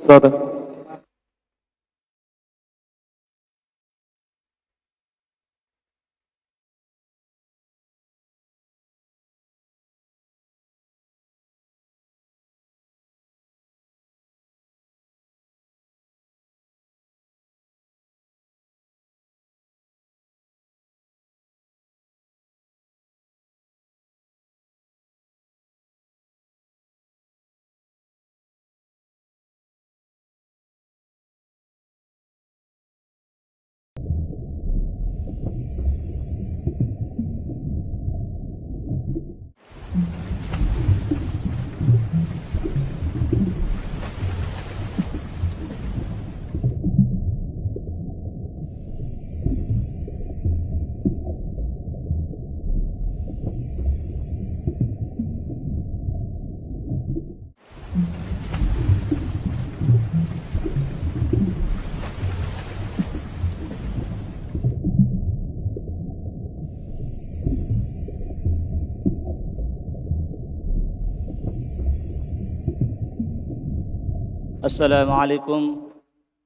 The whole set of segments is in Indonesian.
تفضل. Assalamualaikum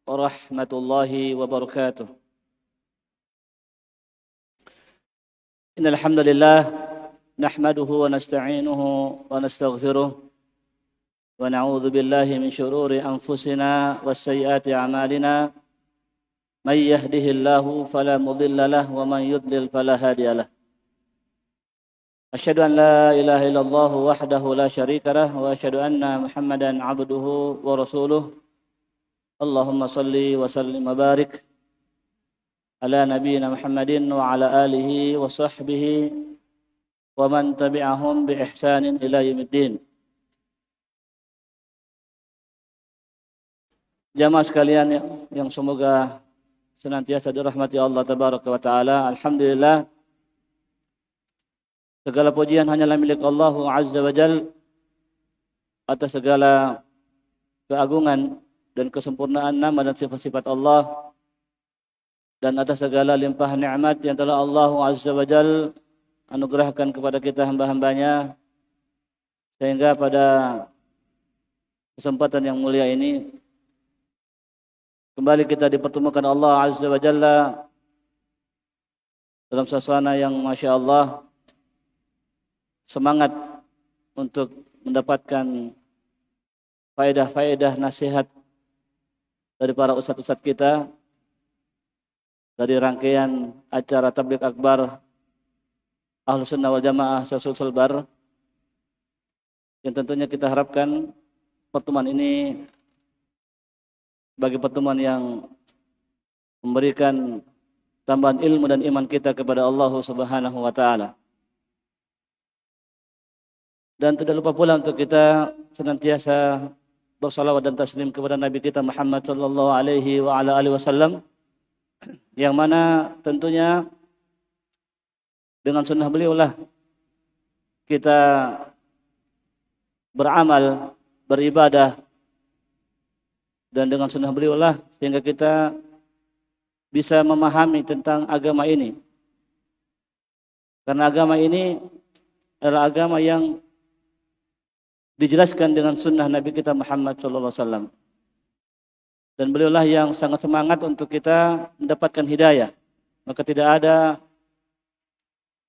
warahmatullahi wabarakatuh. Innal hamdalillah nahmaduhu wa nasta'inuhu wa nastaghfiruh wa na'udzu billahi min shururi anfusina was sayyiati a'malina may yahdihillahu fala mudilla lahu wa man yudlil fala hadiya lahu. Asyhadu an la ilaha illallah wahdahu la syarika lah wa asyhadu anna Muhammadan abduhu wa rasuluh. Allahumma salli wa sallim wa barik ala nabiyyina Muhammadin wa ala alihi wa sahbihi wa man tabi'ahum bi ihsanin ila yaumiddin. Jamaah sekalian yang semoga senantiasa dirahmati Allah tabaraka wa taala. Alhamdulillah, segala pujian hanyalah milik Allah Azza wa Jal atas segala keagungan dan kesempurnaan nama dan sifat-sifat Allah, dan atas segala limpahan nikmat yang telah Allah Azza wa Jal anugerahkan kepada kita hamba-hambanya, sehingga pada kesempatan yang mulia ini kembali kita dipertemukan Allah Azza wa Jalla dalam suasana yang Masya Allah semangat untuk mendapatkan faedah-faedah nasihat dari para ustadz-ustadz kita dari rangkaian acara tabligh akbar Ahlus Sunnah wal Jamaah Syasul Selbar, yang tentunya kita harapkan pertemuan ini bagi pertemuan yang memberikan tambahan ilmu dan iman kita kepada Allah Subhanahu wa taala. Dan tidak lupa pula untuk kita senantiasa bersalawat dan taslim kepada Nabi kita Muhammad sallallahu alaihi wa ala alihi wasallam, yang mana tentunya dengan sunnah beliau lah kita beramal, beribadah, dan dengan sunnah beliau lah sehingga kita bisa memahami tentang agama ini. Karena agama ini adalah agama yang dijelaskan dengan sunnah Nabi kita Muhammad SAW. Dan beliaulah yang sangat semangat untuk kita mendapatkan hidayah. Maka tidak ada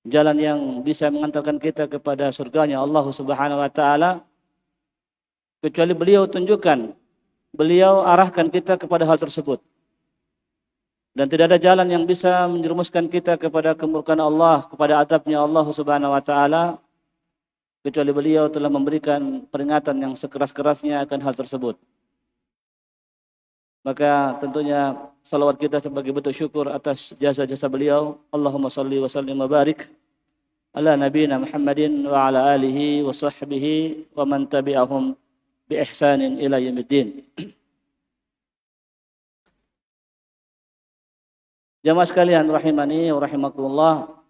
jalan yang bisa mengantarkan kita kepada surganya Allah Subhanahu wa taala kecuali beliau tunjukkan, beliau arahkan kita kepada hal tersebut. Dan tidak ada jalan yang bisa menjerumuskan kita kepada kemurkaan Allah, kepada adabnya Allah Subhanahu wa taala, kecuali beliau telah memberikan peringatan yang sekeras-kerasnya akan hal tersebut. Maka tentunya salawat kita sebagai bentuk syukur atas jasa-jasa beliau. Allahumma salli wa sallim wa barik ala nabiyina Muhammadin wa ala alihi wa sahbihi wa man tabi'ahum bi ihsanin ila yaumiddin. Jamaah sekalian rahimani wa rahimakumullah,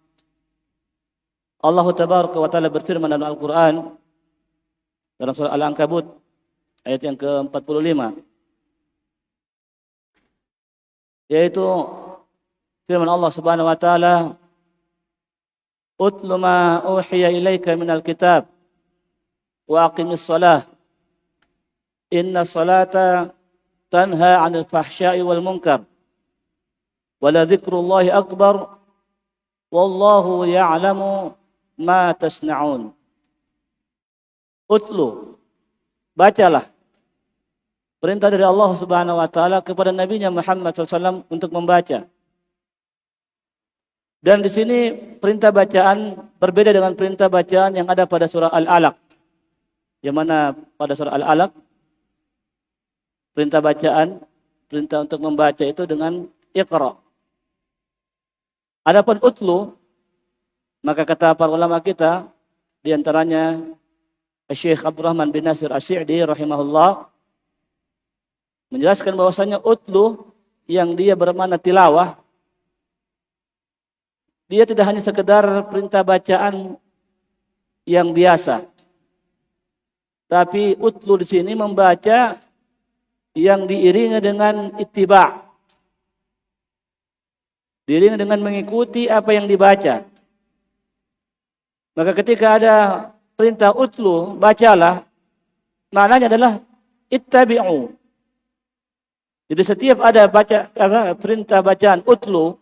Allah tabaraka wa ta'ala berfirman dalam Al-Quran dalam surah Al-Ankabut ayat yang ke-45, yaitu firman Allah Subhanahu wa taala, "Utlu ma uhiya ilaika minal kitab wa aqimis shalah. Inna salata tanha 'anil fahsya'i wal munkar. Wa la dzikrullahi akbar. Wallahu ya'lamu ma tasna'un. Utlu, bacalah perintah dari Allah Subhanahu wa taala kepada Nabi-Nya Muhammad SAW untuk membaca. Dan di sini perintah bacaan berbeda dengan perintah bacaan yang ada pada surah Al-Alaq. Yang mana pada surah Al-Alaq perintah bacaan, perintah untuk membaca itu dengan Iqra. Adapun utlu, maka kata para ulama kita, di antaranya Syekh Abdurrahman bin Nasir As-Sa'di rahimahullah menjelaskan bahwasanya utlu yang dia bermakna tilawah, dia tidak hanya sekedar perintah bacaan yang biasa, tapi utlu di sini membaca yang diiringi dengan ittiba', diiringi dengan mengikuti apa yang dibaca. Maka ketika ada perintah utlu, bacalah, maknanya adalah ittabi'u. Jadi setiap ada perintah bacaan utlu,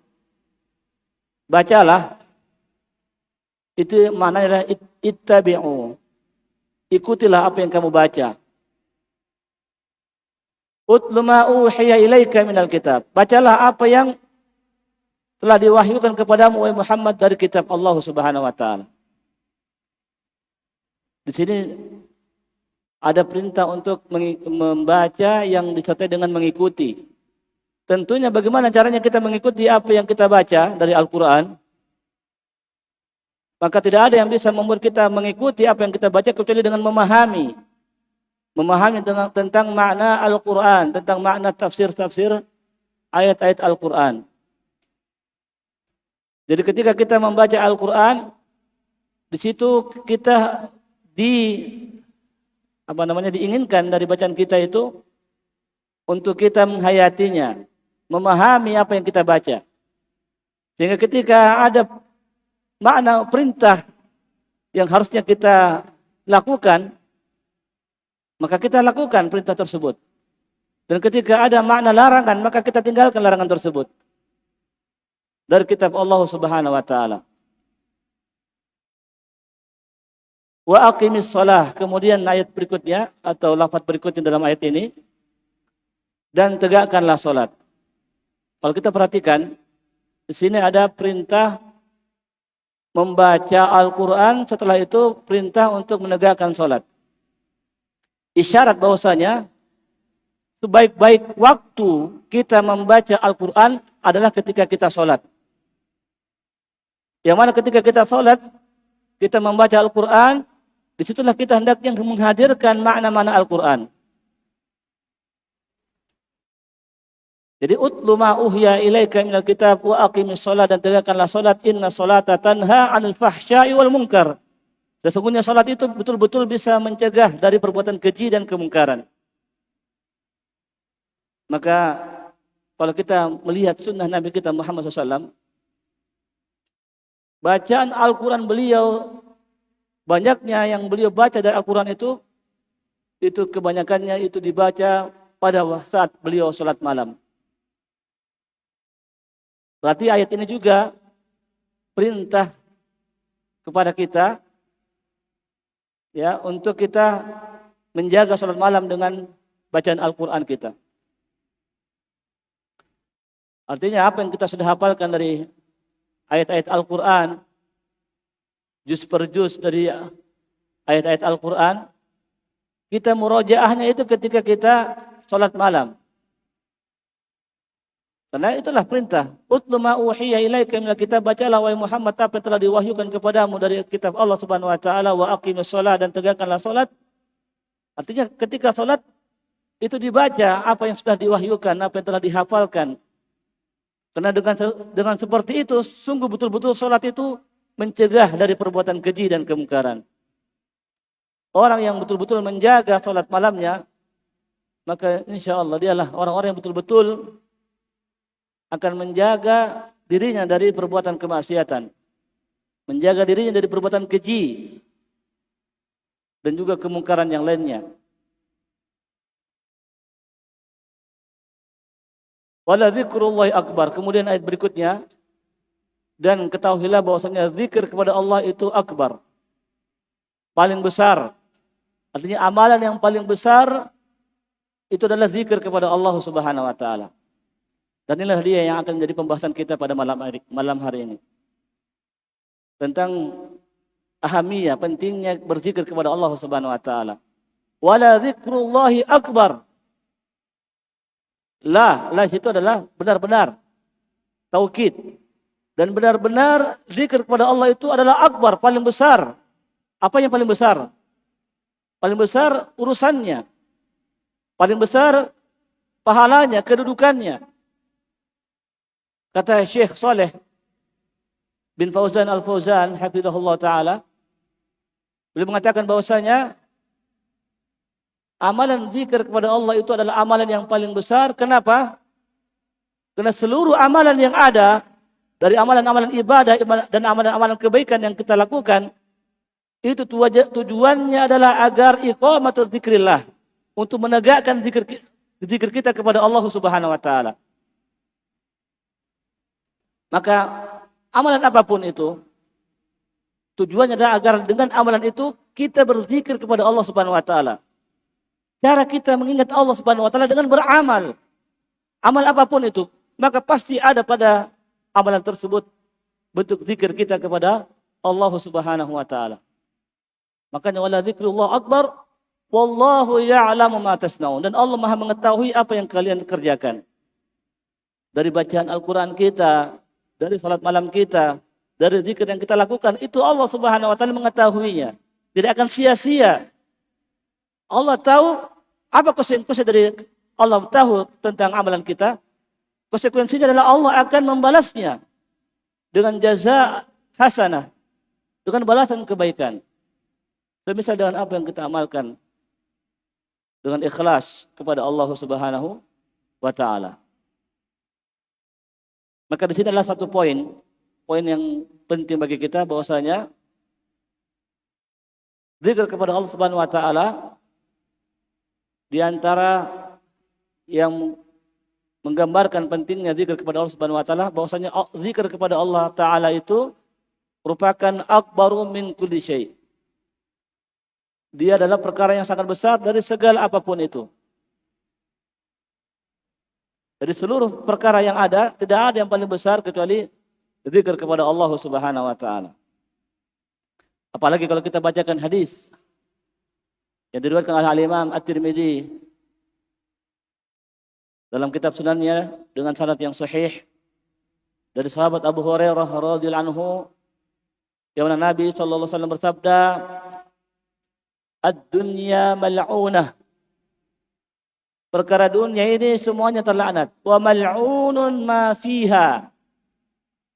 bacalah, itu maknanya adalah ittabi'u. Ikutilah apa yang kamu baca. Utlu ma uhiya ilaika minal kitab. Bacalah apa yang telah diwahyukan kepadamu wahai Muhammad dari kitab Allah Subhanahu wa taala. Di sini ada perintah untuk membaca yang disertai dengan mengikuti. Tentunya bagaimana caranya kita mengikuti apa yang kita baca dari Al-Quran? Maka tidak ada yang bisa membuat kita mengikuti apa yang kita baca kecuali dengan memahami. Memahami tentang makna Al-Quran, tentang makna tafsir-tafsir ayat-ayat Al-Quran. Jadi ketika kita membaca Al-Quran, di situ kita diinginkan dari bacaan kita itu untuk kita menghayatinya, memahami apa yang kita baca. Sehingga ketika ada makna perintah yang harusnya kita lakukan, maka kita lakukan perintah tersebut. Dan ketika ada makna larangan, maka kita tinggalkan larangan tersebut. Dari kitab Allah Subhanahu wa taala. Wa aqimis shalah, kemudian ayat berikutnya atau lafaz berikutnya dalam ayat ini, dan tegakkanlah salat. Kalau kita perhatikan, di sini ada perintah membaca Al-Qur'an, setelah itu perintah untuk menegakkan salat. Isyarat bahwasanya sebaik-baik waktu kita membaca Al-Qur'an adalah ketika kita salat. Yang mana ketika kita salat, kita membaca Al-Qur'an, disitulah kita hendaknya menghadirkan makna-makna Al-Quran. Jadi utlu ma uhiya ilaika minal kitab wa aqimis shalah, dan tegakkanlah salat, inna sholata tanha 'anil fahsya'i wal munkar. Sesungguhnya salat itu betul-betul bisa mencegah dari perbuatan keji dan kemungkaran. Maka kalau kita melihat sunnah Nabi kita Muhammad SAW, bacaan Al-Quran beliau, banyaknya yang beliau baca dari Al-Quran itu kebanyakannya itu dibaca pada saat beliau sholat malam. Berarti ayat ini juga perintah kepada kita, ya, untuk kita menjaga sholat malam dengan bacaan Al-Quran kita. Artinya apa yang kita sudah hafalkan dari ayat-ayat Al-Quran, juz per juz dari ayat-ayat Al-Quran, kita murojaahnya itu ketika kita sholat malam. Karena itulah perintah. Utlu ma uhiya ilaika minal kitab, bacalah wahai Muhammad apa yang telah diwahyukan kepadamu dari kitab Allah Subhanahu wa taala, wa aqimis shalah, dan tegakkanlah salat. Artinya ketika salat itu dibaca apa yang sudah diwahyukan, apa yang telah dihafalkan. Karena dengan seperti itu sungguh betul-betul salat itu mencegah dari perbuatan keji dan kemungkaran. Orang yang betul-betul menjaga salat malamnya, maka insya Allah dialah orang-orang yang betul-betul akan menjaga dirinya dari perbuatan kemaksiatan, menjaga dirinya dari perbuatan keji dan juga kemungkaran yang lainnya. Wala dzikrullahi akbar. Kemudian ayat berikutnya, dan ketahuilah bahwasanya zikir kepada Allah itu akbar, paling besar. Artinya amalan yang paling besar itu adalah zikir kepada Allah Subhanahu wa taala. Dan inilah dia yang akan menjadi pembahasan kita pada malam hari ini. Tentang ahamiyah, pentingnya berzikir kepada Allah Subhanahu wa taala. Wala dzikrullahi akbar. La itu adalah benar-benar taukid. Dan benar-benar zikir kepada Allah itu adalah akbar, paling besar. Apa yang paling besar? Paling besar urusannya. Paling besar pahalanya, kedudukannya. Kata Syekh Saleh bin Fauzan Al-Fauzan hafizahullah taala, beliau mengatakan bahwasanya amalan zikir kepada Allah itu adalah amalan yang paling besar. Kenapa? Karena seluruh amalan yang ada, dari amalan-amalan ibadah dan amalan-amalan kebaikan yang kita lakukan, itu tujuannya adalah agar iqamatul dzikrillah, untuk menegakkan zikir kita kepada Allah Subhanahu wa taala. Maka amalan apapun itu tujuannya adalah agar dengan amalan itu kita berzikir kepada Allah Subhanahu wa taala. Cara kita mengingat Allah Subhanahu wa taala dengan beramal. Amal apapun itu, maka pasti ada pada amalan tersebut bentuk zikir kita kepada Allah Subhanahu wa taala. Makanya wala dzikrullah akbar wallahu ya'lamu ma tasnaun, dan Allah Maha mengetahui apa yang kalian kerjakan. Dari bacaan Al-Qur'an kita, dari salat malam kita, dari zikir yang kita lakukan, itu Allah Subhanahu wa taala mengetahuinya. Tidak akan sia-sia. Allah tahu apa konsekuensi dari Allah tahu tentang amalan kita. Konsekuensinya adalah Allah akan membalasnya dengan jaza hasanah, dengan balasan kebaikan. Semisal dengan apa yang kita amalkan dengan ikhlas kepada Allah Subhanahu wa taala. Maka di sini adalah satu poin yang penting bagi kita, bahwasanya zikir kepada Allah Subhanahu wa taala di antara yang menggambarkan pentingnya zikir kepada Allah Subhanahu wa taala, bahwasanya zikir kepada Allah taala itu merupakan akbaru min kulli syai'. Dia adalah perkara yang sangat besar dari segala apapun itu. Dari seluruh perkara yang ada, tidak ada yang paling besar kecuali zikir kepada Allah Subhanahu wa taala. Apalagi kalau kita bacakan hadis yang diriwayatkan oleh Al-Imam At-Tirmidzi dalam kitab sunannya dengan sanad yang sahih dari sahabat Abu Hurairah radhiyallahu anhu, yang mana Nabi sallallahu alaihi wasallam bersabda, "Ad-dunya mal'unah." Perkara dunia ini semuanya terlaknat. Wa mal'unun ma fiha.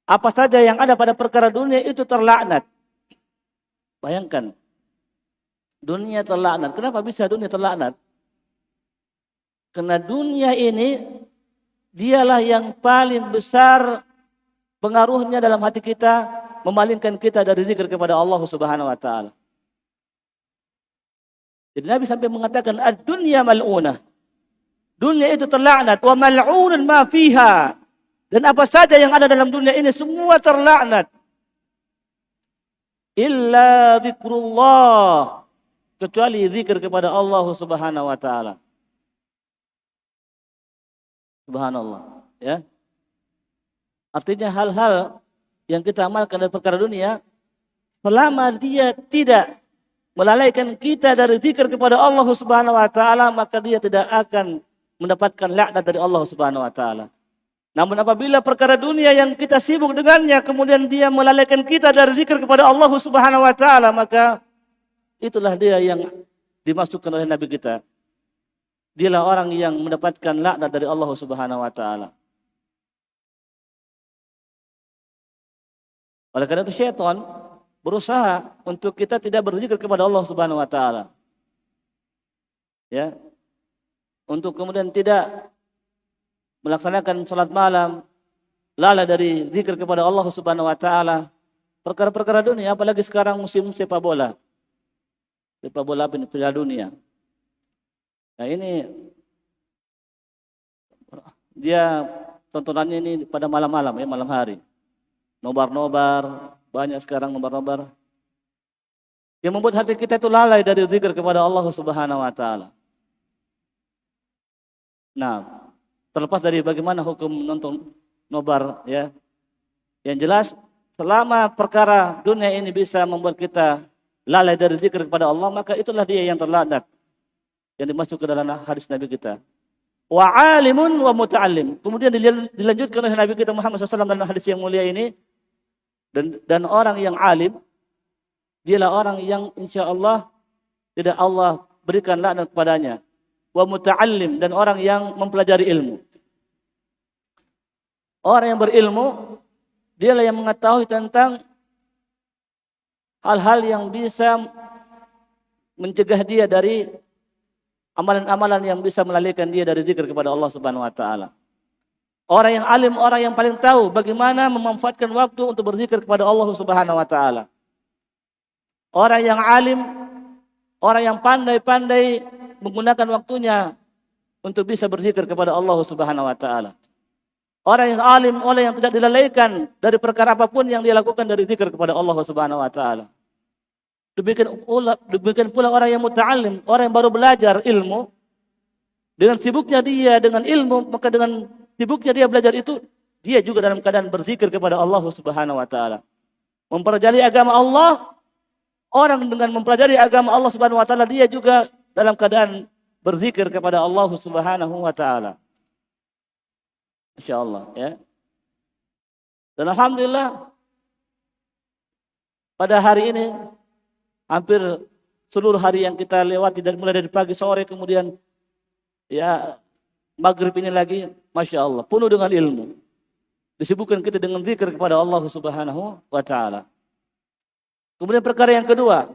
Apa saja yang ada pada perkara dunia itu terlaknat. Bayangkan, dunia terlaknat. Kenapa bisa dunia terlaknat? Karena dunia ini dialah yang paling besar pengaruhnya dalam hati kita, memalingkan kita dari zikir kepada Allah Subhanahu wa taala. Jadi Nabi sampai mengatakan ad-dunya mal'unah. Dunia itu terlaknat, wa mal'unun ma fiha. Dan apa saja yang ada dalam dunia ini semua terlaknat. Illa zikrullah, kecuali zikir kepada Allah Subhanahu wa taala. Subhanallah, ya. Artinya hal-hal yang kita amalkan dari perkara dunia, selama dia tidak melalaikan kita dari zikir kepada Allah Subhanahu wa taala, maka dia tidak akan mendapatkan laknat dari Allah Subhanahu wa taala. Namun apabila perkara dunia yang kita sibuk dengannya kemudian dia melalaikan kita dari zikir kepada Allah Subhanahu wa taala, maka itulah dia yang dimasukkan oleh Nabi kita. Dialah orang yang mendapatkan laknat dari Allah Subhanahu wa taala. Oleh karena itu syaitan berusaha untuk kita tidak berzikir kepada Allah Subhanahu wa taala. Ya. Untuk kemudian tidak melaksanakan salat malam, lalai dari zikir kepada Allah Subhanahu wa taala. Perkara-perkara dunia, apalagi sekarang musim sepak bola. Sepak bola Piala Dunia. Nah, ini dia tontonannya ini pada malam-malam ya, malam hari. Nobar-nobar, banyak sekarang nobar-nobar. Yang membuat hati kita itu lalai dari zikir kepada Allah Subhanahu wa taala. Nah, terlepas dari bagaimana hukum nonton nobar ya. Yang jelas selama perkara dunia ini bisa membuat kita lalai dari zikir kepada Allah, maka itulah dia yang terlaknat. Yang dimasuk ke dalam hadis Nabi kita. Wa alimun wa muta'allim. Kemudian dilanjutkan oleh Nabi kita Muhammad SAW dalam hadis yang mulia ini. Dan orang yang alim, dialah orang yang insya Allah tidak Allah berikan laknat kepadanya. Wa muta'allim, dan orang yang mempelajari ilmu. Orang yang berilmu, dialah yang mengetahui tentang hal-hal yang bisa mencegah dia dari amalan-amalan yang bisa melalaikan dia dari zikir kepada Allah Subhanahu wa taala. Orang yang alim, orang yang paling tahu bagaimana memanfaatkan waktu untuk berzikir kepada Allah Subhanahu wa taala. Orang yang alim, orang yang pandai-pandai menggunakan waktunya untuk bisa berzikir kepada Allah Subhanahu wa taala. Orang yang alim, orang yang tidak dilalaikan dari perkara apapun yang dia lakukan dari zikir kepada Allah Subhanahu wa taala. Demikian pula orang yang muta'allim, orang yang baru belajar ilmu, dengan sibuknya dia dengan ilmu, maka dengan sibuknya dia belajar itu, dia juga dalam keadaan berzikir kepada Allah Subhanahu wa taala. Mempelajari agama Allah, orang dengan mempelajari agama Allah Subhanahu wa taala, dia juga dalam keadaan berzikir kepada Allah Subhanahu wa taala. Insyaallah ya. Dan alhamdulillah pada hari ini hampir seluruh hari yang kita lewati dari mulai dari pagi, sore, kemudian ya maghrib ini lagi, Masya Allah, penuh dengan ilmu. Disibukkan kita dengan zikir kepada Allah Subhanahu wa ta'ala. Kemudian perkara yang kedua,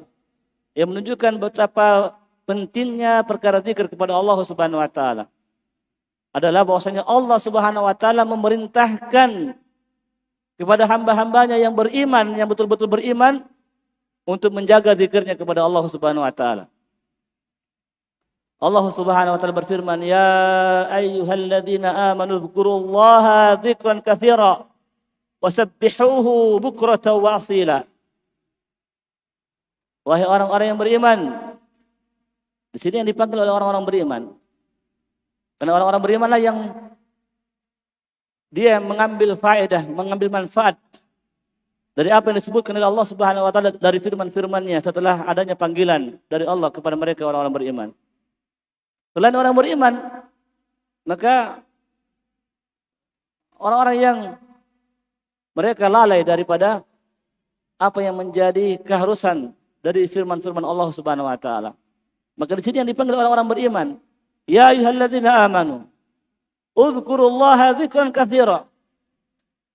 yang menunjukkan betapa pentingnya perkara zikir kepada Allah Subhanahu wa ta'ala, adalah bahwasanya Allah Subhanahu wa ta'ala memerintahkan kepada hamba-hambanya yang beriman, yang betul-betul beriman, untuk menjaga zikirnya kepada Allah Subhanahu wa ta'ala. Allah Subhanahu wa ta'ala berfirman, ya ayyuhalladzina amanu dzkurullaha dzikran katsira wasabbihuhu bukratan wa asila. Wahai orang-orang yang beriman. Di sini yang dipanggil oleh orang-orang beriman. Karena orang-orang berimanlah yang dia mengambil faedah, mengambil manfaat dari apa yang disebutkan oleh Allah Subhanahu wa taala dari firman-firman-Nya setelah adanya panggilan dari Allah kepada mereka orang-orang beriman. Selain orang beriman, maka orang-orang yang mereka lalai daripada apa yang menjadi keharusan dari firman-firman Allah Subhanahu wa taala. Maka di sini yang dipanggil orang-orang beriman, ya ayyuhalladzina amanu udzkurullaha dzikran katsira.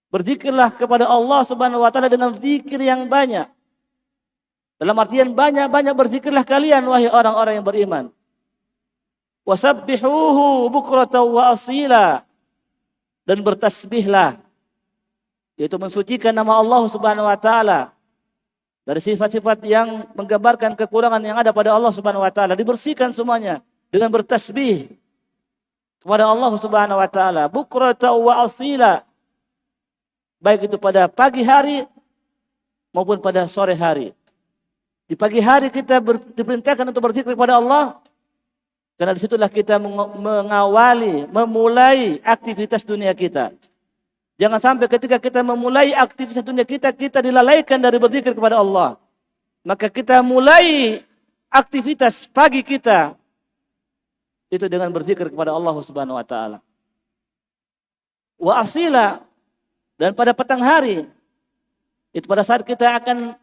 Berzikirlah kepada Allah Subhanahu wa taala dengan zikir yang banyak. Dalam artian banyak-banyak berzikirlah kalian wahai orang-orang yang beriman. Wasabbihuhu bukratan wa asila. Dan bertasbihlah, yaitu mensucikan nama Allah Subhanahu wa taala dari sifat-sifat yang menggambarkan kekurangan yang ada pada Allah Subhanahu wa taala, dibersihkan semuanya dengan bertasbih kepada Allah Subhanahu wa taala, bukratan wa asila. Baik itu pada pagi hari maupun pada sore hari. Di pagi hari kita diperintahkan untuk berzikir kepada Allah, karena disitulah kita mengawali, memulai aktivitas dunia kita. Jangan sampai ketika kita memulai aktivitas dunia kita, kita dilalaikan dari berzikir kepada Allah. Maka kita mulai aktivitas pagi kita itu dengan berzikir kepada Allah Subhanahu wa taala. Wa asila. Dan pada petang hari, itu pada saat kita akan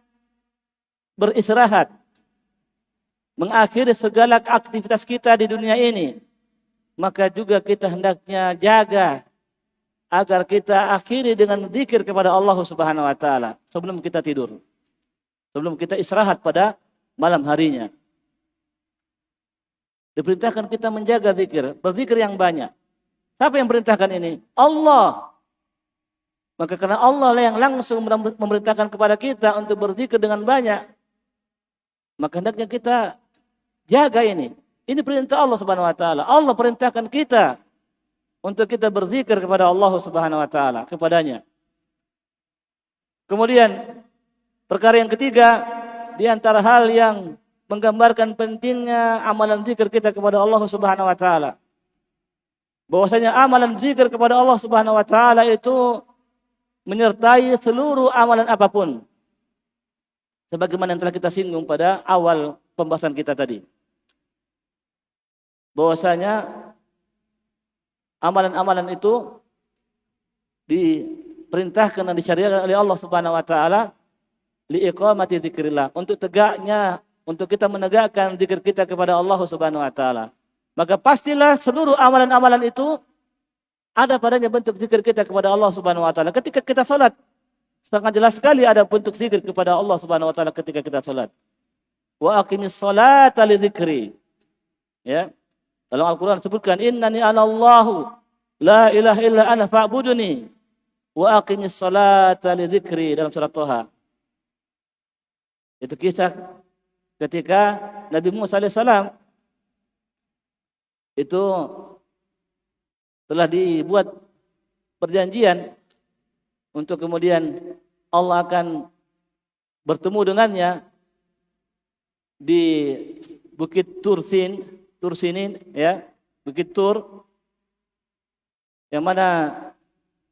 beristirahat, mengakhiri segala aktivitas kita di dunia ini, maka juga kita hendaknya jaga agar kita akhiri dengan zikir kepada Allah Subhanahu wa taala sebelum kita tidur. Sebelum kita istirahat pada malam harinya. Diperintahkan kita menjaga zikir, berzikir yang banyak. Siapa yang perintahkan ini? Allah. Maka karena Allah yang langsung memerintahkan kepada kita untuk berzikir dengan banyak, maka hendaknya kita jaga ini. Ini perintah Allah Subhanahu wa taala. Allah perintahkan kita untuk kita berzikir kepada Allah Subhanahu wa taala, kepadanya. Kemudian perkara yang ketiga di antara hal yang menggambarkan pentingnya amalan zikir kita kepada Allah Subhanahu wa taala. Bahwasanya amalan zikir kepada Allah Subhanahu wa taala itu menyertai seluruh amalan apapun. Sebagaimana yang telah kita singgung pada awal pembahasan kita tadi. Bahwasanya amalan-amalan itu diperintahkan dan disyariatkan oleh Allah Subhanahu wa taala liiqamati dzikrillah, untuk tegaknya, untuk kita menegakkan zikir kita kepada Allah Subhanahu wa taala. Maka pastilah seluruh amalan-amalan itu ada padanya bentuk zikir kita kepada Allah Subhanahu wa taala. Ketika kita salat, sangat jelas sekali ada bentuk zikir kepada Allah Subhanahu wa taala ketika kita salat. Wa aqimis salata li dzikri. Ya. Dalam Al-Qur'an disebutkan innani anallahu la ilaha illa ana fa'buduni wa aqimis salata li dzikri dalam surat Thaha. Itu kisah ketika Nabi Musa alaihissalam itu telah dibuat perjanjian untuk kemudian Allah akan bertemu dengannya di Bukit Tursinin, ya, Bukit Tur, yang mana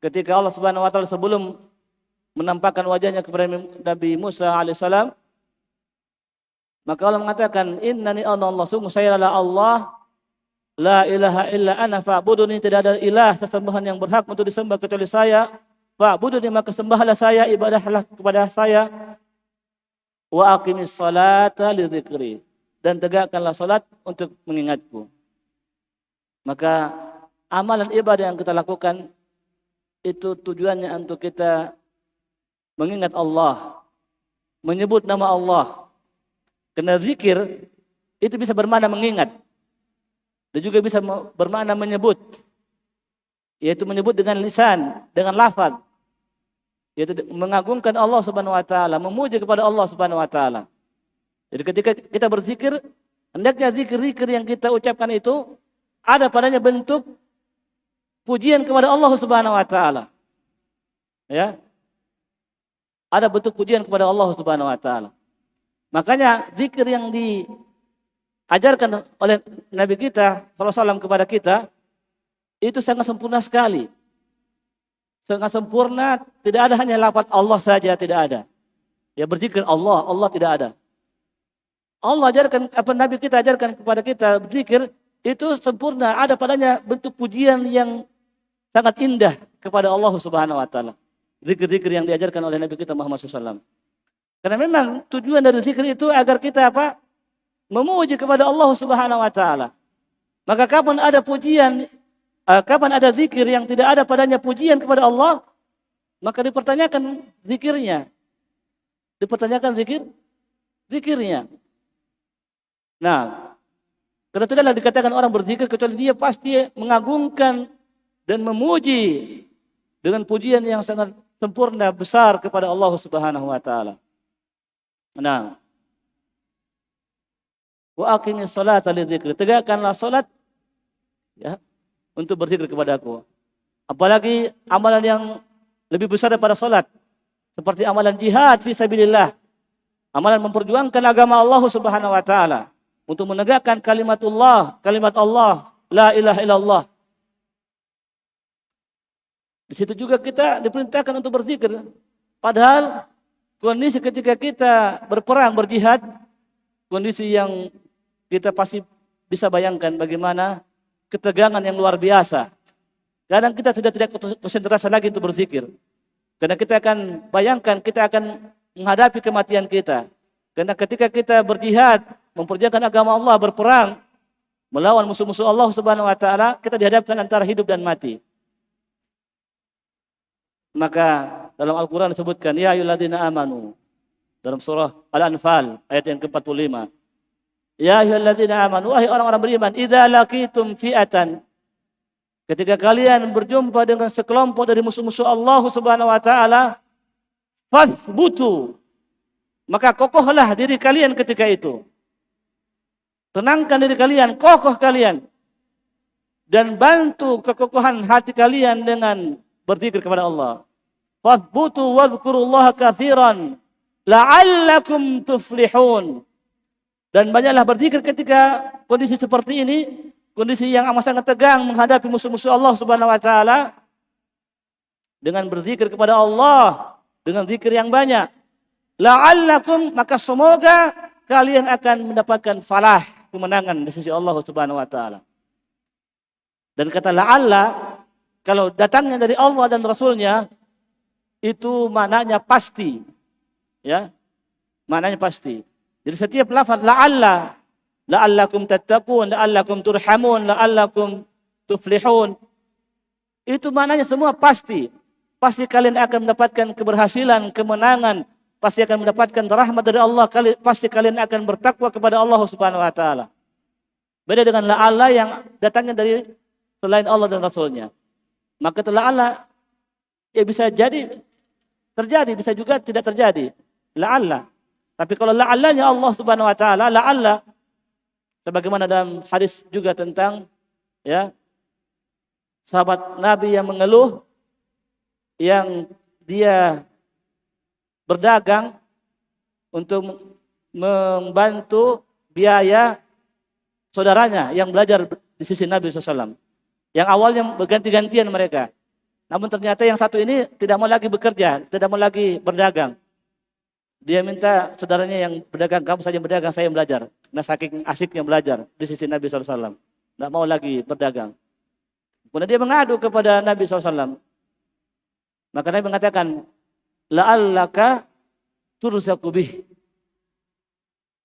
ketika Allah Subhanahu wa taala sebelum menampakkan wajahnya kepada Nabi Musa alaihissalam, maka Allah mengatakan innani anallahu, sungguh saya adalah Allah, la ilaha illa ana fa'buduni, tidak ada ilah sesembahan yang berhak untuk disembah kecuali saya, fa'buduni maka sembahlah saya, ibadahlah kepada saya, wa aqimis salata li dzikri, dan tegakkanlah salat untuk mengingatku. Maka amalan ibadah yang kita lakukan itu tujuannya untuk kita mengingat Allah, menyebut nama Allah. Karena zikir itu bisa bermakna mengingat dan juga bisa bermakna menyebut, yaitu menyebut dengan lisan, dengan lafaz, yaitu mengagungkan Allah Subhanahu wa taala, memuji kepada Allah Subhanahu wa taala. Jadi ketika kita berzikir, hendaknya zikir-zikir yang kita ucapkan itu ada padanya bentuk pujian kepada Allah Subhanahu wa taala. Ya. Ada bentuk pujian kepada Allah Subhanahu wa taala. Makanya zikir yang diajarkan oleh Nabi kita SAW kepada kita itu sangat sempurna sekali. Sangat sempurna, tidak ada hanya lafaz Allah saja, tidak ada. Ya, berzikir Allah, Allah tidak ada. Allah ajarkan, Nabi kita ajarkan kepada kita berzikir itu sempurna, ada padanya bentuk pujian yang sangat indah kepada Allah Subhanahu wa taala. Zikir-zikir yang diajarkan oleh Nabi kita Muhammad SAW. Karena memang tujuan dari zikir itu agar kita memuji kepada Allah Subhanahu wa taala. Maka kapan ada pujian, kapan ada zikir yang tidak ada padanya pujian kepada Allah, maka dipertanyakan zikirnya. Dipertanyakan zikirnya. Nah, karena tidaklah dikatakan orang berzikir kecuali dia pasti mengagungkan dan memuji dengan pujian yang sangat sempurna besar kepada Allah Subhanahu wa taala. Nah, wa aqimis salata lidzikri, tegakkanlah salat ya untuk berzikir kepadaku. Apalagi amalan yang lebih besar daripada salat, seperti amalan jihad fi sabilillah, amalan memperjuangkan agama Allah Subhanahu wa taala untuk menegakkan kalimat Allah, la ilaha illallah. Di situ juga kita diperintahkan untuk berzikir. Padahal kondisi ketika kita berperang, berjihad, kondisi yang kita pasti bisa bayangkan bagaimana ketegangan yang luar biasa. Kadang kita sudah tidak konsentrasi lagi untuk berzikir. Karena kita akan bayangkan, kita akan menghadapi kematian kita. Karena ketika kita berjihad, memperjuangkan agama Allah, berperang, melawan musuh-musuh Allah Subhanahu wa taala, kita dihadapkan antara hidup dan mati. Maka dalam Al-Quran disebutkan, ya ayyuhalladzina amanu, dalam surah Al-Anfal ayat yang ke-45. Ya ayyuhalladzina amanu, wahai orang-orang beriman, idza laqitum fi'atan, ketika kalian berjumpa dengan sekelompok dari musuh-musuh Allah Subhanahu wa taala, fathbutu, maka kokohlah diri kalian ketika itu. Tenangkan diri kalian, kokoh kalian. dan bantu kekokohan hati kalian dengan berzikir kepada Allah. Fathbutu wadhkurullaha katsiran la'allakum tuflihun. Dan banyaklah berzikir ketika kondisi seperti ini, kondisi yang amat sangat tegang menghadapi musuh-musuh Allah Subhanahu wa taala. Dengan berzikir kepada Allah dengan zikir yang banyak. La'allakum, maka semoga kalian akan mendapatkan falah, kemenangan di sisi Allah Subhanahu wa taala. Dan kata la'alla, kalau datangnya dari Allah dan Rasulnya, itu maknanya pasti. Ya, maknanya pasti. Jadi setiap lafaz la'alla, la'allakum tattaqun, la'allakum turhamun, la'allakum tuflihun, itu maknanya semua pasti. Pasti kalian akan mendapatkan keberhasilan, kemenangan, pasti akan mendapatkan rahmat dari Allah, pasti kalian akan bertakwa kepada Allah Subhanahu wa taala. Beda dengan la'alla yang datangnya dari selain Allah dan Rasulnya. Maka la'alla ya bisa jadi terjadi, bisa juga tidak terjadi. La'alla. Tapi kalau la'allanya Allah Subhanahu wa taala, la'alla sebagaimana dalam hadis juga tentang ya sahabat Nabi yang mengeluh, yang dia berdagang untuk membantu biaya saudaranya yang belajar di sisi Nabi SAW. Yang awalnya berganti-gantian mereka. Namun ternyata yang satu ini tidak mau lagi bekerja, tidak mau lagi berdagang. Dia minta saudaranya yang berdagang, kamu saja berdagang, saya yang belajar. Nah saking asiknya belajar di sisi Nabi SAW. Tidak mau lagi berdagang. Kemudian dia mengadu kepada Nabi SAW. Maka Nabi mengatakan, la'allaka turzaqu bih.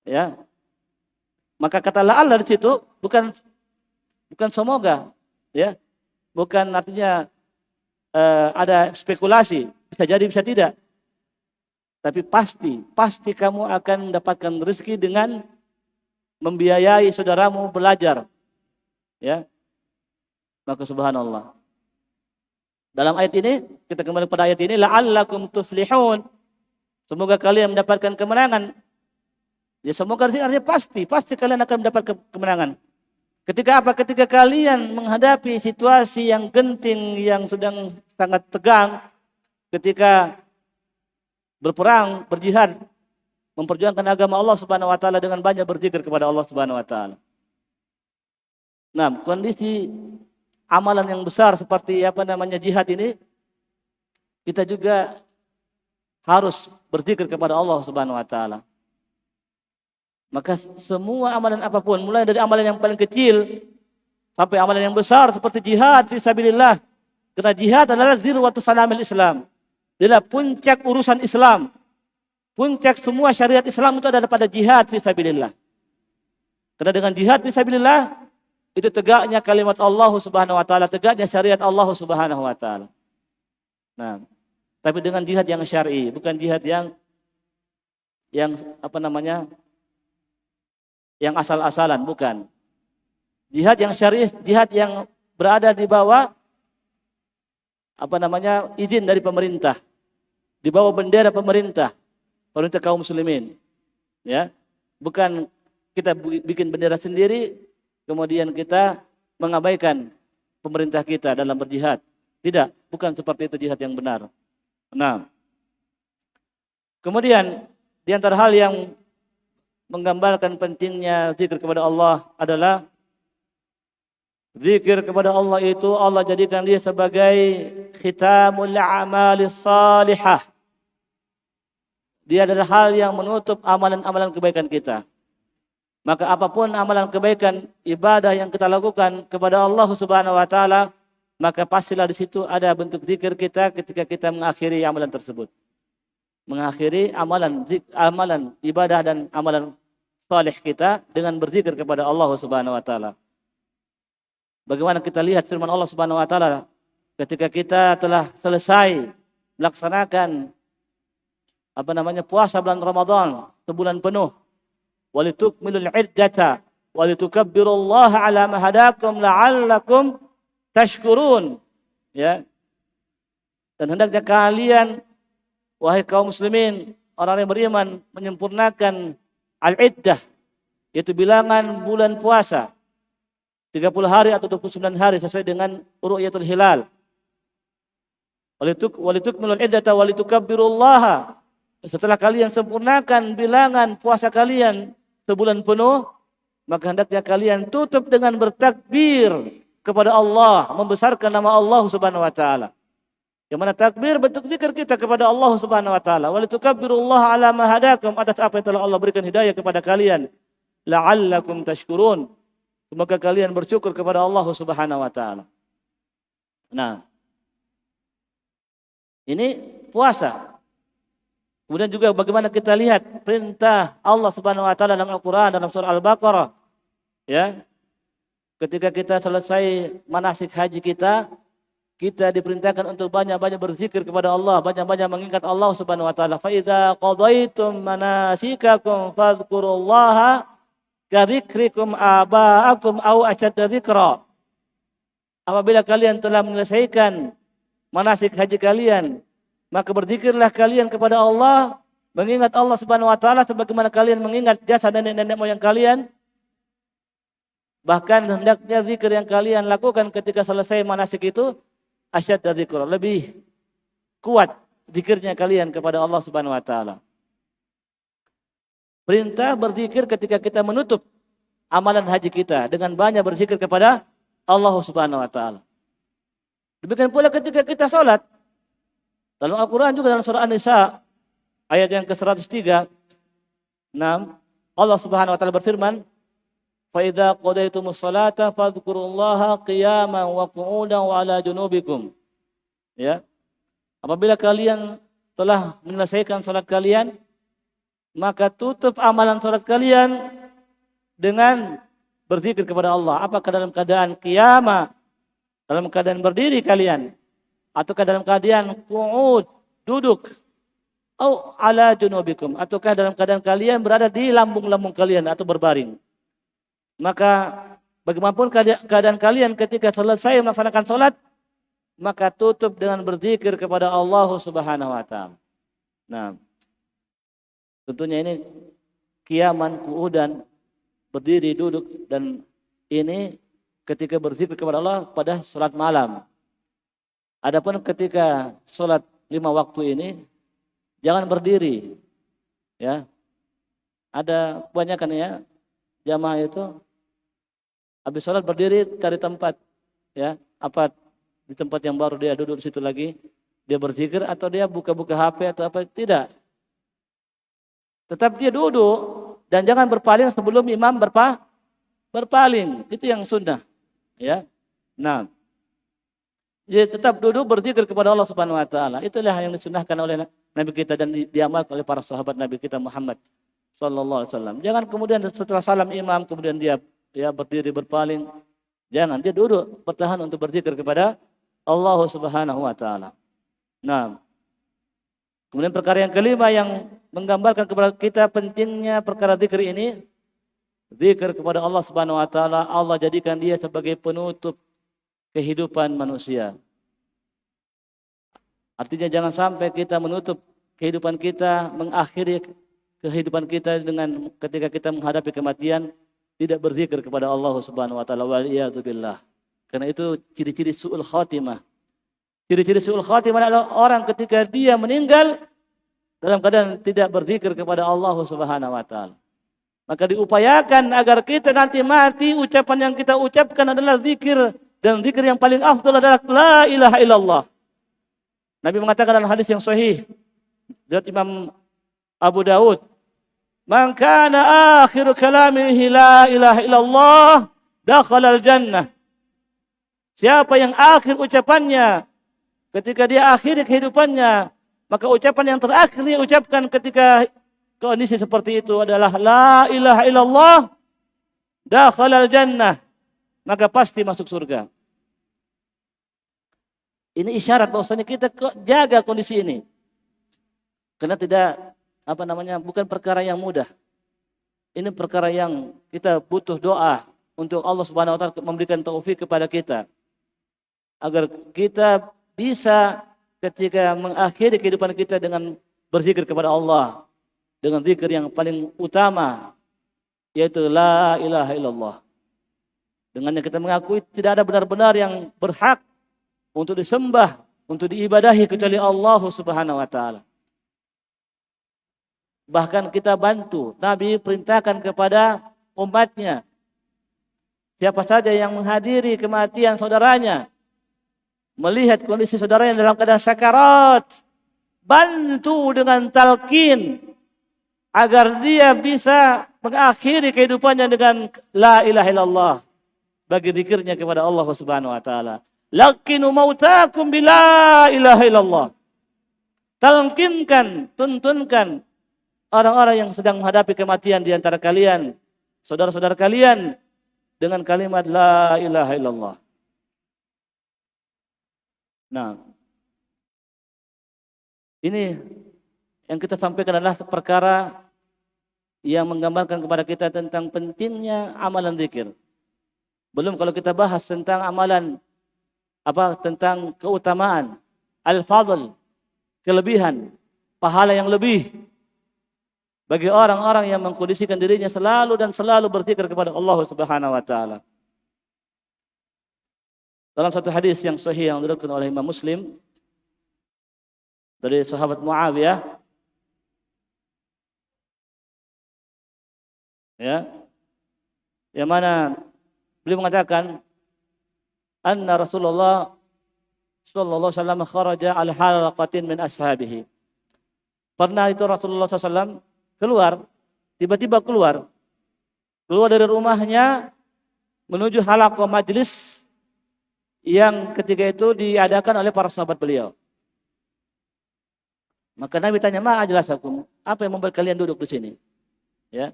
Ya. Maka kata la'alla di situ bukan semoga, ya. Bukan artinya ada spekulasi, bisa jadi bisa tidak. Tapi pasti kamu akan mendapatkan rezeki dengan membiayai saudaramu belajar. Ya. Maka subhanallah. Dalam ayat ini, kita kembali pada ayat ini, la'allakum tuflihun. Semoga kalian mendapatkan kemenangan. Ya semoga artinya pasti kalian akan mendapatkan kemenangan. Ketika apa? Ketika kalian menghadapi situasi yang genting, yang sedang sangat tegang, ketika berperang, berjihad, memperjuangkan agama Allah Subhanahu wa taala dengan banyak berzikir kepada Allah Subhanahu wa taala. Nah, kondisi amalan yang besar seperti jihad ini, kita juga harus berzikir kepada Allah Subhanahu wa taala. Maka semua amalan apapun, mulai dari amalan yang paling kecil sampai amalan yang besar seperti jihad fi sabilillah. Karena jihad adalah zirwatu sanamil Islam. Adalah puncak urusan Islam. Puncak semua syariat Islam itu ada pada jihad fi sabilillah. Karena dengan jihad fi sabilillah itu tegaknya kalimat Allah Subhanahu wa taala, tegaknya syariat Allah Subhanahu wa taala. Nah, tapi dengan jihad yang syar'i, bukan jihad yang yang asal-asalan, bukan. Jihad yang syar'i, jihad yang berada di bawah izin dari pemerintah, di bawah bendera pemerintah kaum muslimin. Ya. Bukan kita bikin bendera sendiri kemudian kita mengabaikan pemerintah kita dalam berjihad. Tidak, bukan seperti itu jihad yang benar. Nah, kemudian di antara hal yang menggambarkan pentingnya zikir kepada Allah adalah zikir kepada Allah itu Allah jadikan dia sebagai khitamul a'malis salihah. Dia adalah hal yang menutup amalan-amalan kebaikan kita. Maka apapun amalan kebaikan, ibadah yang kita lakukan kepada Allah Subhanahu wa taala, maka pastilah di situ ada bentuk zikir kita ketika kita mengakhiri amalan tersebut. Mengakhiri amalan ibadah dan amalan saleh kita dengan berzikir kepada Allah Subhanahu wa taala. Bagaimana kita lihat firman Allah Subhanahu wa taala ketika kita telah selesai melaksanakan puasa bulan Ramadan sebulan penuh. Walitukmilul iddata walitukabbirullaha ala ma hadakum la'allakum tashkurun. Ya. Dan hendaknya kalian wahai kaum muslimin, orang yang beriman, menyempurnakan al-iddah, yaitu bilangan bulan puasa. 30 hari atau 29 hari sesuai dengan ru'yatul hilal. Walitukmilul iddata walitukabbirullaha. Setelah kalian sempurnakan bilangan puasa kalian sebulan penuh, maka hendaknya kalian tutup dengan bertakbir kepada Allah, membesarkan nama Allah Subhanahu wa taala. Yang mana takbir bentuk zikir kita kepada Allah Subhanahu wa taala. Walitukabbirullaha ala ma hadakum, atas apa yang telah Allah berikan hidayah kepada kalian. La'allakum tashkurun. Semoga kalian bersyukur kepada Allah Subhanahu wa taala. Nah, ini puasa. Kemudian juga bagaimana kita lihat perintah Allah Subhanahu wa taala dalam Al-Qur'an dalam surah Al-Baqarah. Ya. Ketika kita selesai manasik haji kita diperintahkan untuk banyak-banyak berzikir kepada Allah, banyak-banyak mengingat Allah Subhanahu wa taala. Fa idza qadaitum manasikakum fadhkurullaha kadzikrikum aba'akum au ashadda dzikra. Apabila kalian telah menyelesaikan manasik haji kalian, maka berzikirlah kalian kepada Allah, mengingat Allah Subhanahu wa taala sebagaimana kalian mengingat jasa nenek-nenek moyang kalian. Bahkan hendaknya zikir yang kalian lakukan ketika selesai manasik itu asyadda dzikra, lebih kuat zikirnya kalian kepada Allah Subhanahu wa taala. Perintah berzikir ketika kita menutup amalan haji kita dengan banyak berzikir kepada Allah Subhanahu wa taala. Demikian pula ketika kita salat. Dalam Al-Qur'an juga dalam surah An-Nisa ayat yang ke-103, 6, Allah Subhanahu wa taala berfirman, "Fa idza qadaytumus salata fadhkurullaha qiyaman wa qu'udan wa 'ala junubikum." Ya. Apabila kalian telah menyelesaikan salat kalian, maka tutup amalan salat kalian dengan berzikir kepada Allah. Apakah dalam keadaan qiyamah, dalam keadaan berdiri kalian, ataukah dalam keadaan qu'ud, duduk, atau 'ala junubikum, ataukah dalam keadaan kalian berada di lambung-lambung kalian atau berbaring. Maka bagaimanapun keadaan kalian ketika selesai melaksanakan salat, maka tutup dengan berzikir kepada Allah Subhanahu wa taala. Nah, tentunya ini qiyaman, qu'udan, berdiri, duduk, dan ini ketika berzikir kepada Allah pada salat malam. Adapun ketika salat 5 waktu ini jangan berdiri. Ya. Ada kebanyakan ya jamaah itu habis salat berdiri cari tempat, ya, apa di tempat yang baru dia duduk di situ lagi, dia berzikir atau dia buka-buka HP atau apa, tidak. Tetap dia duduk dan jangan berpaling sebelum imam berpaling. Itu yang sunnah, ya. Nah, dia tetap duduk berzikir kepada Allah Subhanahu wa taala. Itulah yang disunnahkan oleh Nabi kita dan diamalkan oleh para sahabat Nabi kita Muhammad sallallahu alaihi wasallam. Jangan kemudian setelah salam imam kemudian dia berdiri berpaling. Jangan, dia duduk bertahan untuk berzikir kepada Allah Subhanahu wa taala. Nah, kemudian perkara yang kelima yang menggambarkan kepada kita pentingnya perkara zikir ini, zikir kepada Allah Subhanahu wa taala, Allah jadikan dia sebagai penutup kehidupan manusia. Artinya jangan sampai kita menutup kehidupan kita, mengakhiri kehidupan kita dengan ketika kita menghadapi kematian tidak berzikir kepada Allah Subhanahu wa taala, waliyadzubillah. Karena itu ciri-ciri su'ul khatimah. Ciri-ciri su'ul khatimah adalah orang ketika dia meninggal dalam keadaan tidak berzikir kepada Allah Subhanahu wa taala. Maka diupayakan agar kita nanti mati ucapan yang kita ucapkan adalah zikir, dan zikir yang paling afdal adalah la ilaha illallah. Nabi mengatakan dalam hadis yang sahih dari Imam Abu Daud, "Man kana akhiru kalamihi la ilaha illallah, dakhala al-jannah." Siapa yang akhir ucapannya ketika dia akhiri kehidupannya, maka ucapan yang terakhir dia ucapkan ketika kondisi seperti itu adalah la ilaha illallah, dakhala al-jannah, maka pasti masuk surga. Ini isyarat bahwasanya kita jaga kondisi ini. Karena tidak bukan perkara yang mudah. Ini perkara yang kita butuh doa untuk Allah Subhanahu wa taala memberikan taufik kepada kita agar kita bisa ketika mengakhiri kehidupan kita dengan berzikir kepada Allah dengan zikir yang paling utama, yaitu la ilaha illallah. Dengannya kita mengakui tidak ada benar-benar yang berhak untuk disembah, untuk diibadahi kecuali Allah Subhanahu wa taala. Bahkan kita bantu, Nabi perintahkan kepada umatnya, siapa saja yang menghadiri kematian saudaranya, melihat kondisi saudaranya dalam keadaan sakarat, bantu dengan talqin agar dia bisa mengakhiri kehidupannya dengan la ilaha illallah, bagi zikirnya kepada Allah Subhanahu wa taala. Laqinu mautakum bila ilaha illallah. Talqinkan, tuntunkan orang-orang yang sedang menghadapi kematian di antara kalian, saudara-saudara kalian, dengan kalimat la ilaha illallah. Nah, ini yang kita sampaikan adalah perkara yang menggambarkan kepada kita tentang pentingnya amalan zikir. Belum kalau kita bahas tentang amalan tentang keutamaan, al-fadl, kelebihan, pahala yang lebih bagi orang-orang yang mengkondisikan dirinya selalu dan selalu berzikir kepada Allah Subhanahu wa taala. Dalam satu hadis yang sahih yang diriwayatkan oleh Imam Muslim dari sahabat Muawiyah, ya, yang mana beliau mengatakan anna Rasulullah sallallahu alaihi wasallam kharaja al halaqatin min ashabihi. Pernah itu Rasulullah SAW keluar, tiba-tiba keluar dari rumahnya menuju halaqah majlis yang ketika itu diadakan oleh para sahabat beliau. Maka Nabi tanya, "Ma ajlasakum? Apa yang membuat kalian duduk di sini?" Ya.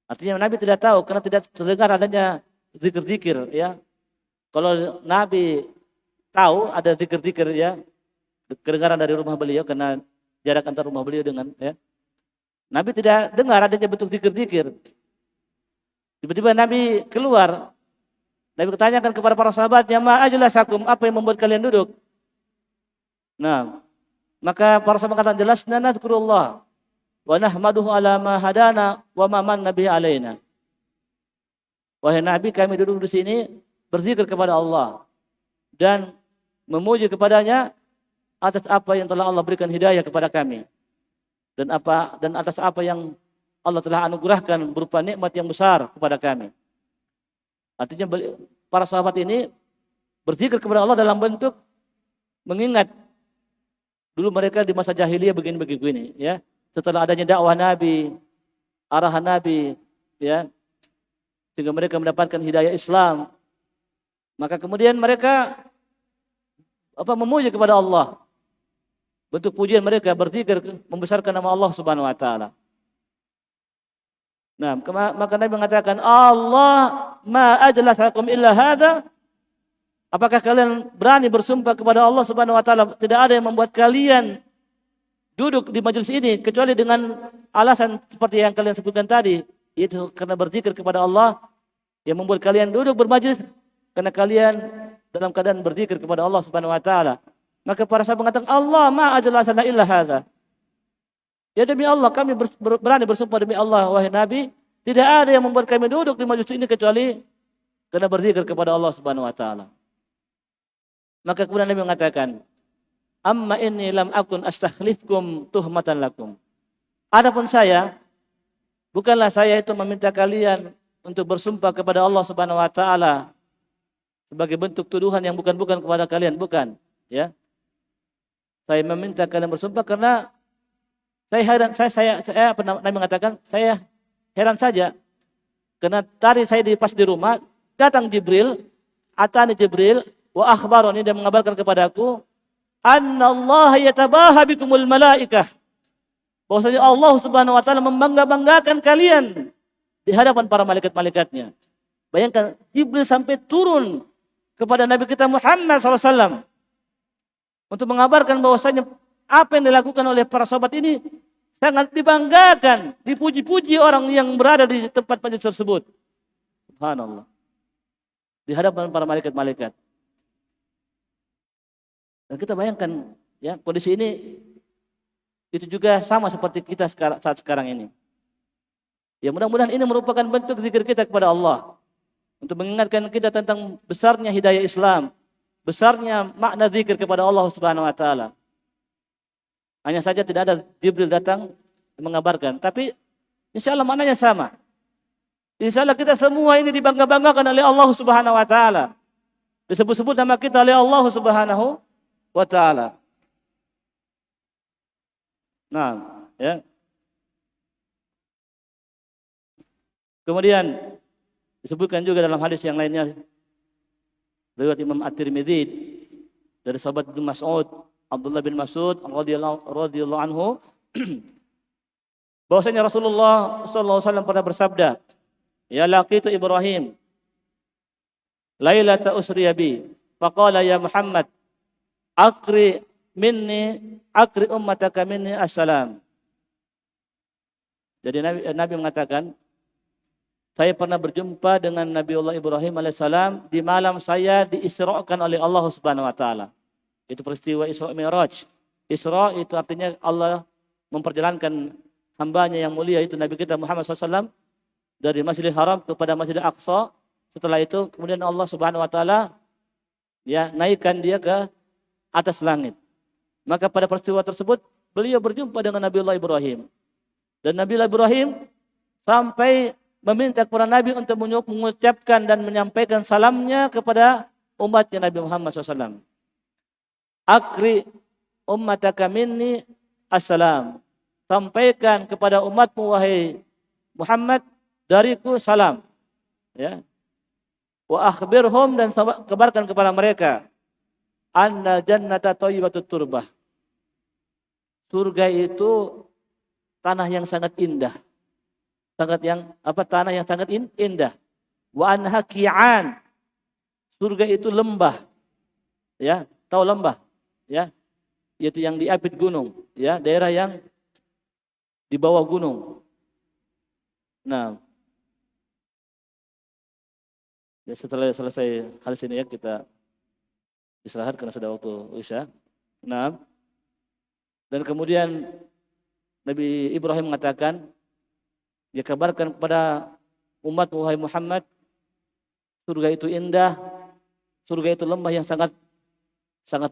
Artinya Nabi tidak tahu karena tidak terdengar adanya zikir-zikir, ya. Kalau Nabi tahu ada zikir-zikir, ya, kedengaran dari rumah beliau karena jarak antar rumah beliau dengan, ya. Nabi tidak dengar adanya bentuk zikir-zikir. Tiba-tiba Nabi keluar. Nabi bertanyakan kepada para sahabatnya, "Ma ajlasakum? Apa yang membuat kalian duduk?" Nah, maka para sahabat kata, "Jelasna nazkurullah wa nahmaduhu ala ma hadana wa ma manna bihi alaina." Wahai Nabi, kami duduk di sini berzikir kepada Allah dan memuji kepadanya atas apa yang telah Allah berikan hidayah kepada kami dan atas apa yang Allah telah anugerahkan berupa nikmat yang besar kepada kami. Artinya para sahabat ini berzikir kepada Allah dalam bentuk mengingat dulu mereka di masa jahiliyah begini, ya. Setelah adanya dakwah Nabi, arahan Nabi, ya, sehingga mereka mendapatkan hidayah Islam. Maka kemudian mereka memuji kepada Allah. Bentuk pujian mereka berzikir membesarkan nama Allah Subhanahu wa taala. Nah, maka Nabi mengatakan, "Allah ma ajlasakum illa hadza." Apakah kalian berani bersumpah kepada Allah Subhanahu wa taala tidak ada yang membuat kalian duduk di majelis ini kecuali dengan alasan seperti yang kalian sebutkan tadi, yaitu karena berzikir kepada Allah yang membuat kalian duduk bermajelis karena kalian dalam keadaan berzikir kepada Allah Subhanahu wa taala. Maka para sahabat mengatakan, "Allah ma ajlasana illa hadza." Ya demi Allah kami berani bersumpah demi Allah wahai Nabi, tidak ada yang membuat kami duduk di majelis ini kecuali karena berzikir kepada Allah Subhanahu wa taala. Maka kemudian Nabi mengatakan, "Amma inni lam akun astakhlifkum tuhmatan lakum." Adapun saya, bukanlah saya itu meminta kalian untuk bersumpah kepada Allah Subhanahu wa taala sebagai bentuk tuduhan yang bukan-bukan kepada kalian, bukan, ya. Saya meminta kalian bersumpah karena saya heran, Nabi mengatakan, saya heran saja karena tadi saya pas di rumah datang Jibril, atani Jibril wa akhbaroni, dia mengabarkan kepadaku annallaha yatabaha bikumul malaikah, bahwasanya Allah Subhanahu wa taala membangga-banggakan kalian di hadapan para malaikat-malaikatnya. Bayangkan Jibril sampai turun kepada Nabi kita Muhammad SAW untuk mengabarkan bahwasanya apa yang dilakukan oleh para sahabat ini sangat dibanggakan, dipuji-puji orang yang berada di tempat majelis tersebut. Subhanallah. Di hadapan para malaikat-malaikat. Dan kita bayangkan, ya, kondisi ini itu juga sama seperti kita saat sekarang ini. Ya, mudah-mudahan ini merupakan bentuk zikir kita kepada Allah. untuk mengingatkan kita tentang besarnya hidayah Islam, besarnya makna zikir kepada Allah Subhanahu wa taala. Hanya saja tidak ada Jibril datang mengabarkan, tapi insya Allah maknanya sama. Insya Allah kita semua ini dibangga-banggakan oleh Allah Subhanahu wa taala. Disebut-sebut nama kita oleh Allah Subhanahu wa taala. Nah, ya. Kemudian disebutkan juga dalam hadis yang lainnya riwayat Imam At-Tirmidzi dari sahabat Ibnu Mas'ud, Abdullah bin Mas'ud radhiyallahu anhu bahwasanya Rasulullah sallallahu alaihi wasallam pernah bersabda, "Ya laqitu Ibrahim lailata usriya bi, faqala ya Muhammad aqri ummataka minni assalam." Jadi Nabi mengatakan, saya pernah berjumpa dengan Nabiullah Ibrahim alaihissalam di malam saya diisra'kan oleh Allah Subhanahu wa taala. Itu peristiwa Isra Mi'raj. Isra itu artinya Allah memperjalankan hambanya yang mulia itu Nabi kita Muhammad SAW dari Masjidil Haram kepada Masjidil Aqsa. Setelah itu kemudian Allah Subhanahu wa taala ya naikkan dia ke atas langit. Maka pada peristiwa tersebut beliau berjumpa dengan Nabiullah Ibrahim. Dan Nabiullah Ibrahim sampai meminta kepada Nabi untuk mengucapkan dan menyampaikan salamnya kepada umatnya Nabi Muhammad SAW. Akri ummataka minni assalam. Sampaikan kepada umatmu wahai Muhammad dariku salam. Ya. Wa akhbirhum dan kabarkan kepada mereka anna jannata thayyibatut turbah. Surga itu tanah yang sangat indah. Tanah yang sangat indah. Wa anha qi'an. Surga itu lembah. Ya, tahu lembah? Ya. Yaitu yang diapit gunung, ya, daerah yang di bawah gunung. Nah, ya setelah selesai hadis ini ya kita istirahat karena sudah waktu Isya. Nah, dan kemudian Nabi Ibrahim mengatakan, dia kabarkan kepada umat wahai Muhammad, surga itu indah, surga itu lembah yang sangat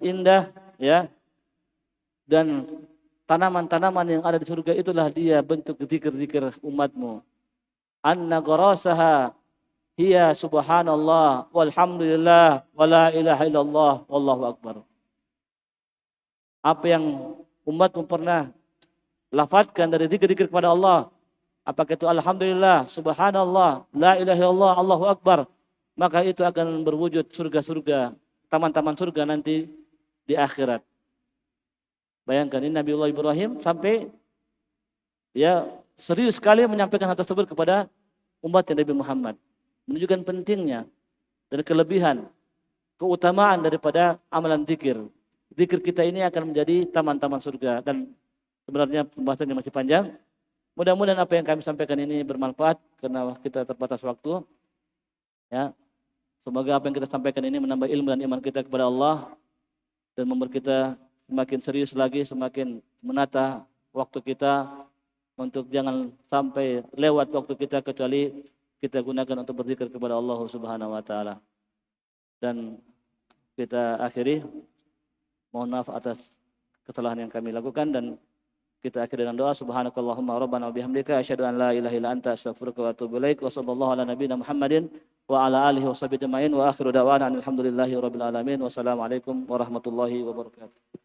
indah, ya. Dan tanaman-tanaman yang ada di surga itulah dia bentuk zikir-zikir umatmu. Anna gharasaha hiya subhanallah walhamdulillah wala ilaha illallah wallahu akbar. Apa yang umatmu pernah lafadzkan dari zikir-zikir kepada Allah, apakah itu alhamdulillah, subhanallah, la ilaha illallah, Allahu akbar, maka itu akan berwujud surga-surga, taman-taman surga nanti di akhirat. Bayangkan ini Nabiullah Ibrahim sampai ya serius sekali menyampaikan hal tersebut kepada umat Nabi Muhammad, menunjukkan pentingnya dan kelebihan, keutamaan daripada amalan zikir. Zikir kita ini akan menjadi taman-taman surga, dan sebenarnya pembahasannya masih panjang. Mudah-mudahan apa yang kami sampaikan ini bermanfaat karena kita terbatas waktu. Ya, semoga apa yang kita sampaikan ini menambah ilmu dan iman kita kepada Allah dan membuat kita semakin serius lagi, semakin menata waktu kita untuk jangan sampai lewat waktu kita kecuali kita gunakan untuk berzikir kepada Allah Subhanahu wa taala. Dan kita akhiri, mohon maaf atas kesalahan yang kami lakukan, dan kita akhiri dengan doa. Subhanakallahumma rabbana wa bihamdika asyhadu an la ilaha illa anta astaghfiruka wa atubu ilaik. Wa sallallahu ala nabiyyina Muhammadin wa ala alihi wa sahbihi ajma'in wa akhiru da'wana alhamdulillahi rabbil alamin. Wassalamualaikum warahmatullahi wabarakatuh.